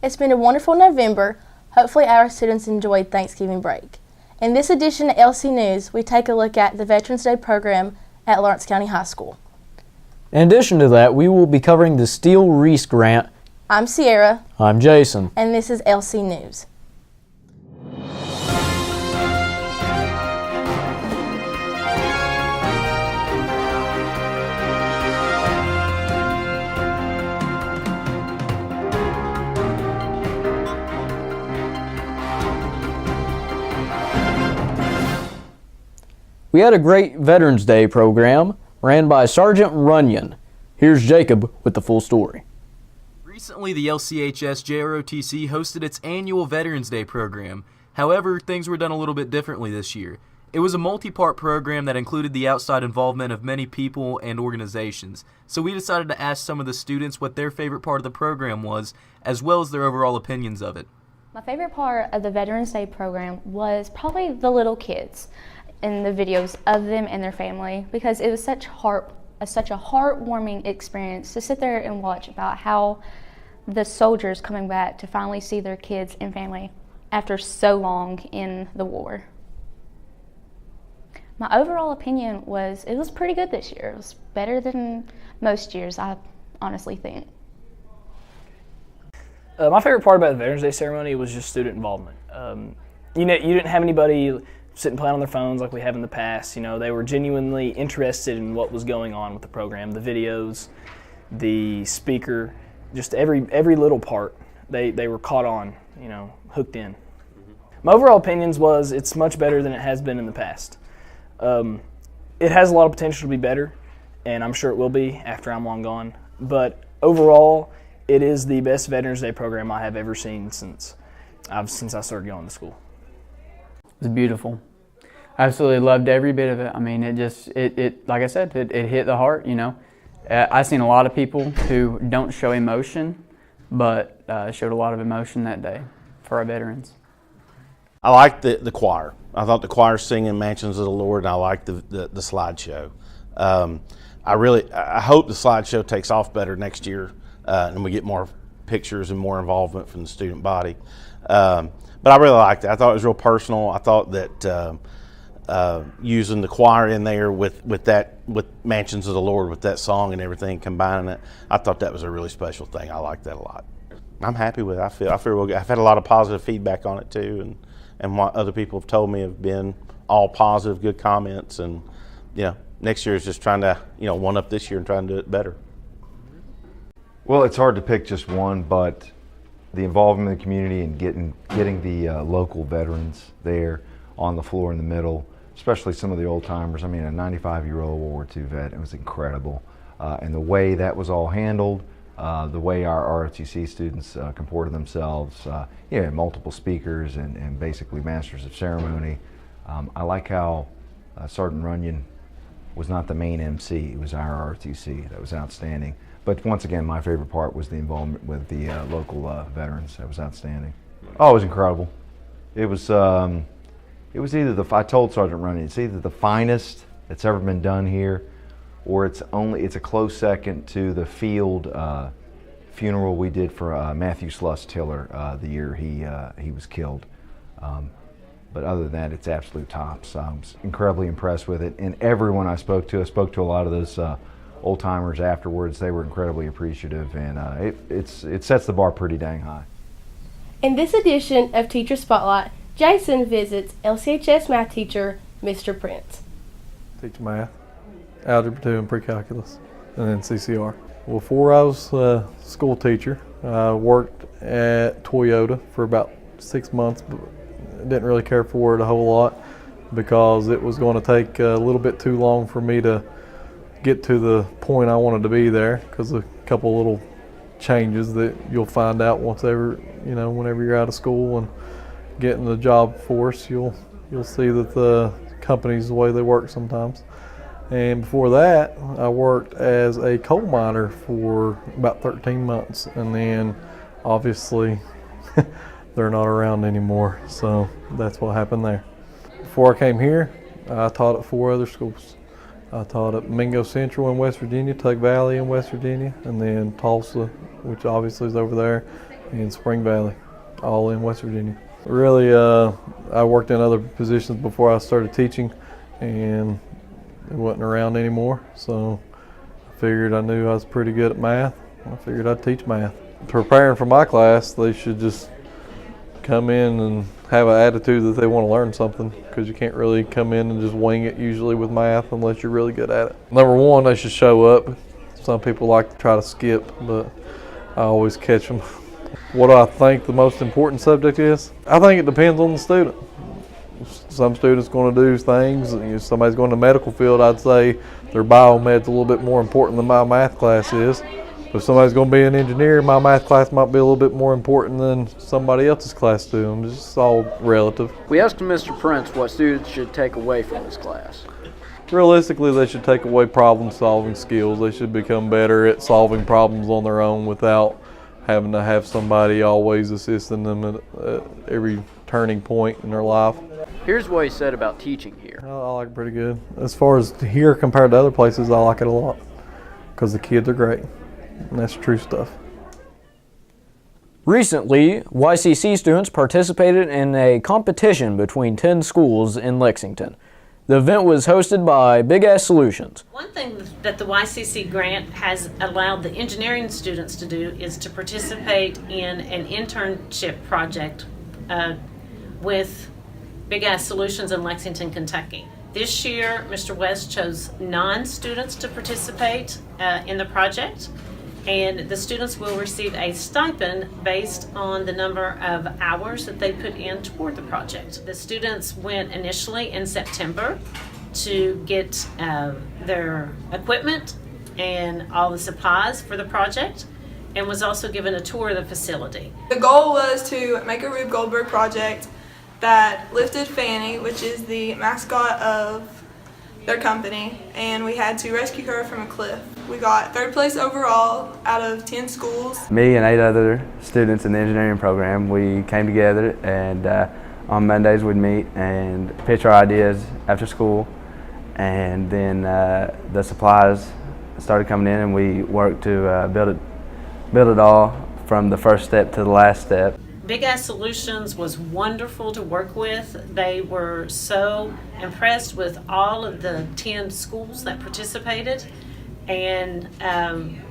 It's been a wonderful November. Hopefully our students enjoyed Thanksgiving break. In this edition of LC News, we take a look at the Veterans Day program at Lawrence County High School. In addition to that, we will be covering the Steel Reese grant. I'm Sierra. I'm Jason. And this is LC News. We had a great Veterans Day program ran by Sergeant Runyon. Here's Jacob with the full story. Recently, the LCHS JROTC hosted its annual Veterans Day program. However, things were done a little bit differently this year. It was a multi-part program that included the outside involvement of many people and organizations. So we decided to ask some of the students what their favorite part of the program was, as well as their overall opinions of it. My favorite part of the Veterans Day program was probably the little kids and the videos of them and their family, because it was such a heartwarming experience to sit there and watch about how the soldiers coming back to finally see their kids and family after so long in the war. My overall opinion was it was pretty good this year. It was better than most years, I honestly think. My favorite part about the Veterans Day ceremony was just student involvement. You didn't have anybody sit and play on their phones like we have in the past. You know, they were genuinely interested in what was going on with the program, the videos, the speaker, just every little part. They were caught on, hooked in. My overall opinions was it's much better than it has been in the past. It has a lot of potential to be better, and I'm sure it will be after I'm long gone. But overall, it is the best Veterans Day program I have ever seen since I started going to school. It was beautiful. I absolutely loved every bit of it. I mean, it like I said, it hit the heart, I've seen a lot of people who don't show emotion, but showed a lot of emotion that day for our veterans. I liked the choir. I thought the choir singing Mansions of the Lord, and I liked the slideshow. I hope the slideshow takes off better next year, and we get more pictures and more involvement from the student body. But I really liked it. I thought it was real personal. I thought that using the choir in there with Mansions of the Lord, with that song and everything, combining it, I thought that was a really special thing. I liked that a lot. I'm happy with it. I feel real good. I've had a lot of positive feedback on it too, and what other people have told me have been all positive, good comments. And next year is just trying to one up this year and trying to do it better. Well, it's hard to pick just one, but the involvement in the community and getting the local veterans there on the floor in the middle, especially some of the old timers. I mean, a 95-year-old World War II vet, it was incredible. And the way that was all handled, the way our ROTC students comported themselves, multiple speakers and basically masters of ceremony. I like how Sergeant Runyon was not the main MC, it was our ROTC. That was outstanding. But once again, my favorite part was the involvement with the local veterans. That was outstanding. Oh, it was incredible. It was either I told Sergeant Runyon, it's either the finest that's ever been done here, or it's a close second to the field funeral we did for Matthew Sluss Tiller the year he was killed. But other than that, it's absolute tops. I was incredibly impressed with it, and everyone I spoke to a lot of those old timers afterwards. They were incredibly appreciative, and it sets the bar pretty dang high. In this edition of Teacher Spotlight, Jason visits LCHS math teacher Mr. Prince. Teach math, algebra 2 and pre-calculus, and then CCR. Well, before I was a school teacher, I worked at Toyota for about 6 months, but didn't really care for it a whole lot because it was going to take a little bit too long for me to get to the point I wanted to be there, because a couple little changes that you'll find out whenever you're out of school and get in the job force, you'll see that the companies, the way they work sometimes. And before that, I worked as a coal miner for about 13 months, and then obviously they're not around anymore, so that's what happened there. Before I came here, I taught at 4 other schools. I taught at Mingo Central in West Virginia, Tug Valley in West Virginia, and then Tulsa, which obviously is over there, in Spring Valley, all in West Virginia. Really, I worked in other positions before I started teaching, and it wasn't around anymore, so I figured I knew I was pretty good at math. I figured I'd teach math. Preparing for my class, they should just come in and have an attitude that they want to learn something, because you can't really come in and just wing it usually with math unless you're really good at it. Number one, they should show up. Some people like to try to skip, but I always catch them. What do I think the most important subject is? I think it depends on the student. Some students going to do things, if somebody's going to the medical field, I'd say their biomed's a little bit more important than my math class is. If somebody's going to be an engineer, my math class might be a little bit more important than somebody else's class to them. It's just all relative. We asked Mr. Prince what students should take away from this class. Realistically, they should take away problem-solving skills. They should become better at solving problems on their own without having to have somebody always assisting them at every turning point in their life. Here's what he said about teaching here. I like it pretty good. As far as here compared to other places, I like it a lot because the kids are great, and that's true stuff. Recently, YCC students participated in a competition between 10 schools in Lexington. The event was hosted by Big Ass Solutions. One thing that the YCC grant has allowed the engineering students to do is to participate in an internship project with Big Ass Solutions in Lexington, Kentucky. This year, Mr. West chose 9 students to participate in the project, and the students will receive a stipend based on the number of hours that they put in toward the project. The students went initially in September to get their equipment and all the supplies for the project, and was also given a tour of the facility. The goal was to make a Rube Goldberg project that lifted Fanny, which is the mascot of their company, and we had to rescue her from a cliff. We got 3rd place overall out of 10 schools. Me and 8 other students in the engineering program, we came together, and on Mondays we'd meet and pitch our ideas after school, and then the supplies started coming in, and we worked to build it all from the first step to the last step. Big Ass Solutions was wonderful to work with. They were so impressed with all of the 10 schools that participated, and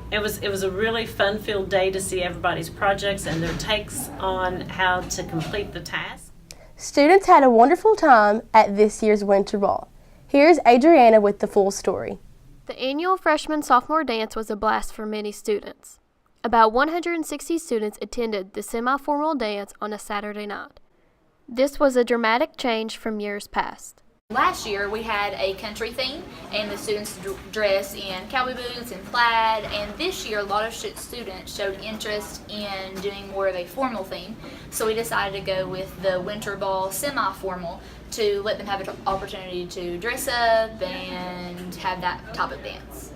it was a really fun-filled day to see everybody's projects and their takes on how to complete the task. Students had a wonderful time at this year's Winter Ball. Here's Adriana with the full story. The annual freshman-sophomore dance was a blast for many students. About 160 students attended the semi-formal dance on a Saturday night. This was a dramatic change from years past. Last year we had a country theme, and the students dressed in cowboy boots and plaid, and this year a lot of students showed interest in doing more of a formal theme, so we decided to go with the Winter Ball semi-formal to let them have an opportunity to dress up and have that type of dance.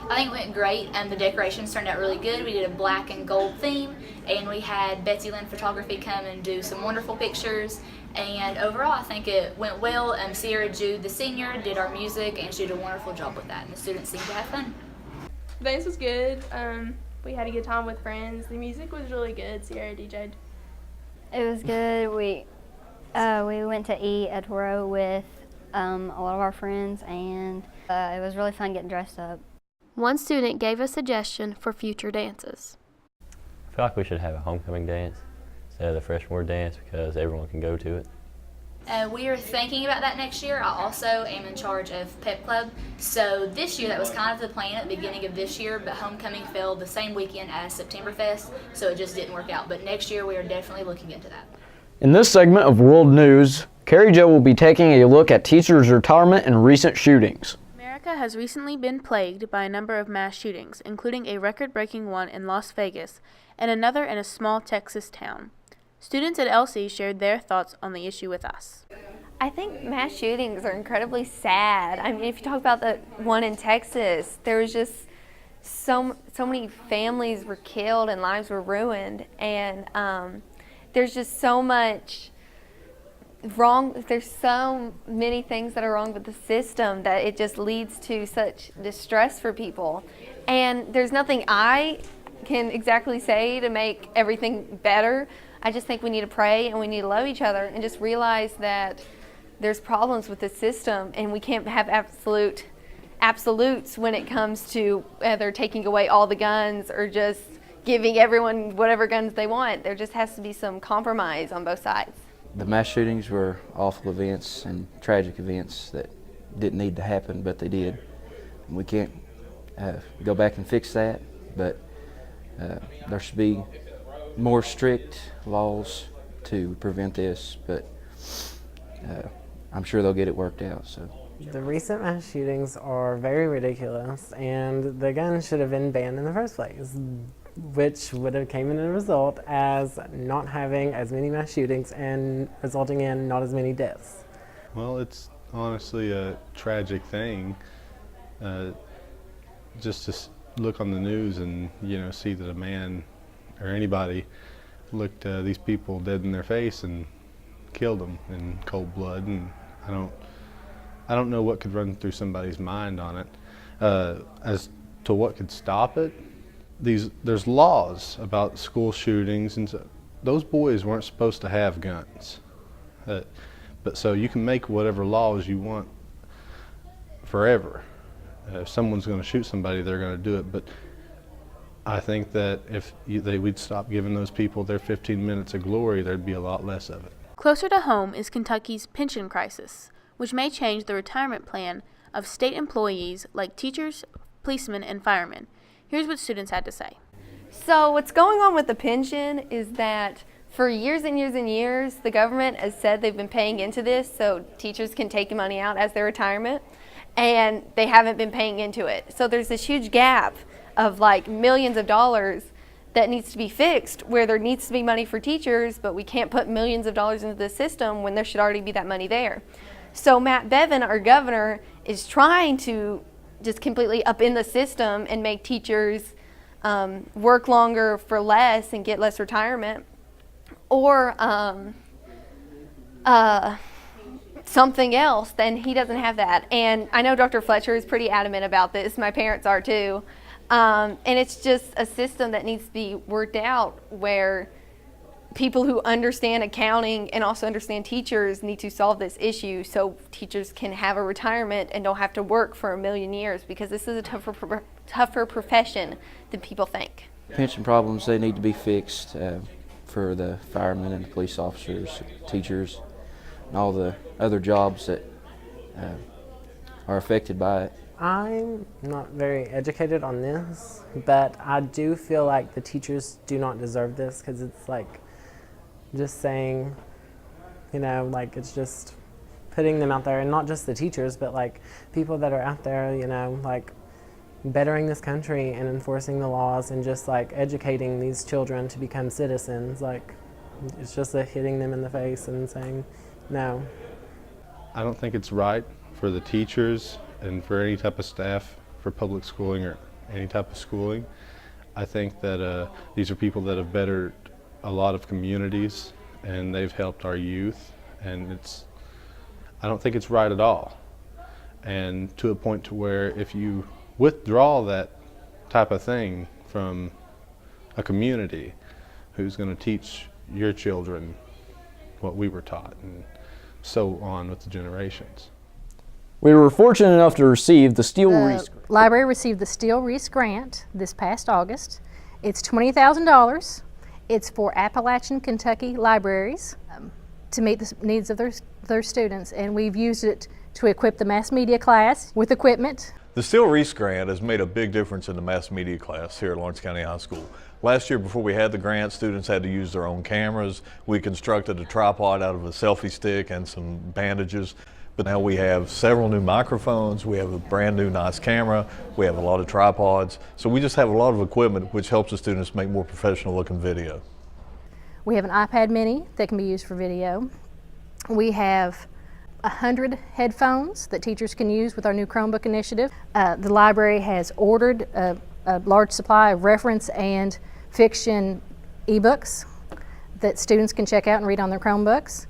I think it went great, and the decorations turned out really good. We did a black and gold theme, and we had Betsy Lynn Photography come and do some wonderful pictures, and overall I think it went well. Sierra Jude, the senior, did our music, and she did a wonderful job with that, and the students seemed to have fun. The dance was good. We had a good time with friends. The music was really good. Sierra DJ'd. It was good. We went to eat at Toro with a lot of our friends, and it was really fun getting dressed up. One student gave a suggestion for future dances. I feel like we should have a homecoming dance instead of the freshman dance because everyone can go to it. We are thinking about that next year. I also am in charge of Pep Club. So this year, that was kind of the plan at the beginning of this year, but homecoming fell the same weekend as Septemberfest, so it just didn't work out. But next year, we are definitely looking into that. In this segment of World News, Carrie Jo will be taking a look at teachers' retirement and recent shootings. America has recently been plagued by a number of mass shootings, including a record-breaking one in Las Vegas and another in a small Texas town. Students at LC shared their thoughts on the issue with us. I think mass shootings are incredibly sad. I mean, if you talk about the one in Texas, there was just so many families were killed and lives were ruined, and there's just so much wrong. There's so many things that are wrong with the system that it just leads to such distress for people. And there's nothing I can exactly say to make everything better. I just think we need to pray and we need to love each other and just realize that there's problems with the system and we can't have absolutes when it comes to either taking away all the guns or just giving everyone whatever guns they want. There just has to be some compromise on both sides. The mass shootings were awful events and tragic events that didn't need to happen, but they did. We can't go back and fix that, but there should be more strict laws to prevent this, but I'm sure they'll get it worked out. So. The recent mass shootings are very ridiculous, and the guns should have been banned in the first place, which would have came in a result as not having as many mass shootings and resulting in not as many deaths. Well, it's honestly a tragic thing. Just to look on the news and see that a man or anybody looked these people dead in their face and killed them in cold blood, and I don't know what could run through somebody's mind on it. As to what could stop it, there's laws about school shootings, and those boys weren't supposed to have guns. But so you can make whatever laws you want forever. If someone's going to shoot somebody, they're going to do it. But I think that if we'd stop giving those people their 15 minutes of glory, there'd be a lot less of it. Closer to home is Kentucky's pension crisis, which may change the retirement plan of state employees like teachers, policemen, and firemen. Here's what students had to say. So what's going on with the pension is that for years and years and years, the government has said they've been paying into this so teachers can take money out as their retirement, and they haven't been paying into it. So there's this huge gap of like millions of dollars that needs to be fixed, where there needs to be money for teachers, but we can't put millions of dollars into the system when there should already be that money there. So Matt Bevin, our governor, is trying to just completely upend the system and make teachers work longer for less and get less retirement, or something else. Then he doesn't have that. And I know Dr. Fletcher is pretty adamant about this. My parents are too. And it's just a system that needs to be worked out, where people who understand accounting and also understand teachers need to solve this issue so teachers can have a retirement and don't have to work for a million years, because this is a tougher profession than people think. Pension problems, they need to be fixed for the firemen and the police officers, teachers, and all the other jobs that are affected by it. I'm not very educated on this, but I do feel like the teachers do not deserve this, because it's like just saying, like it's just putting them out there, and not just the teachers, but like people that are out there, like bettering this country and enforcing the laws and just like educating these children to become citizens. Like it's just hitting them in the face and saying no. I don't think it's right for the teachers and for any type of staff for public schooling or any type of schooling. I think that these are people that have bettered a lot of communities, and they've helped our youth, and I don't think it's right at all. And to a point to where if you withdraw that type of thing from a community, who's going to teach your children what we were taught, and so on with the generations. We were fortunate enough to receive the Steele Reese. Library received the Steele Reese grant this past August. It's $20,000. It's for Appalachian Kentucky libraries to meet the needs of their students, and we've used it to equip the mass media class with equipment. The Steele Reese grant has made a big difference in the mass media class here at Lawrence County High School. Last year, before we had the grant, students had to use their own cameras. We constructed a tripod out of a selfie stick and some bandages. But now we have several new microphones, we have a brand new nice camera, we have a lot of tripods. So we just have a lot of equipment which helps the students make more professional looking video. We have an iPad mini that can be used for video. We have 100 headphones that teachers can use with our new Chromebook initiative. The library has ordered a large supply of reference and fiction ebooks that students can check out and read on their Chromebooks.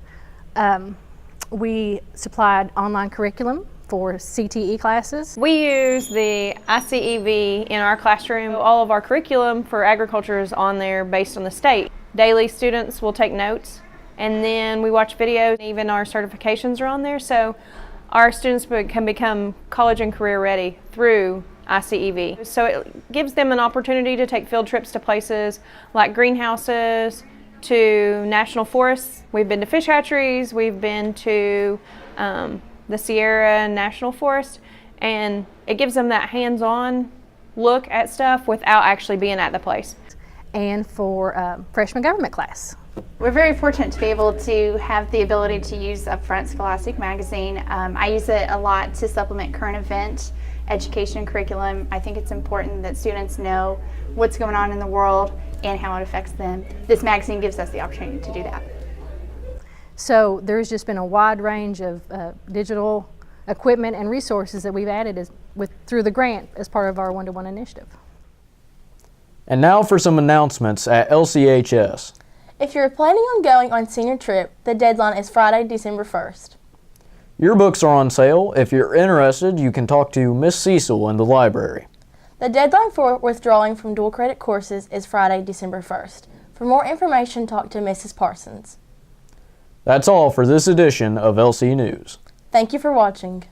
We supplied online curriculum for CTE classes. We use the ICEV in our classroom. All of our curriculum for agriculture is on there based on the state. Daily students will take notes, and then we watch videos. Even our certifications are on there, so our students can become college and career ready through ICEV. So it gives them an opportunity to take field trips to places like greenhouses, to national forests. We've been to fish hatcheries, we've been to the Sierra National Forest, and it gives them that hands-on look at stuff without actually being at the place. And for freshman government class. We're very fortunate to be able to have the ability to use Upfront Scholastic Magazine. I use it a lot to supplement current event education curriculum. I think it's important that students know what's going on in the world and how it affects them. This magazine gives us the opportunity to do that. So there's just been a wide range of digital equipment and resources that we've added through the grant as part of our one-to-one initiative. And now for some announcements at LCHS. If you're planning on going on senior trip, the deadline is Friday, December 1st. Your books are on sale. If you're interested, you can talk to Miss Cecil in the library. The deadline for withdrawing from dual credit courses is Friday, December 1st. For more information, talk to Mrs. Parsons. That's all for this edition of LC News. Thank you for watching.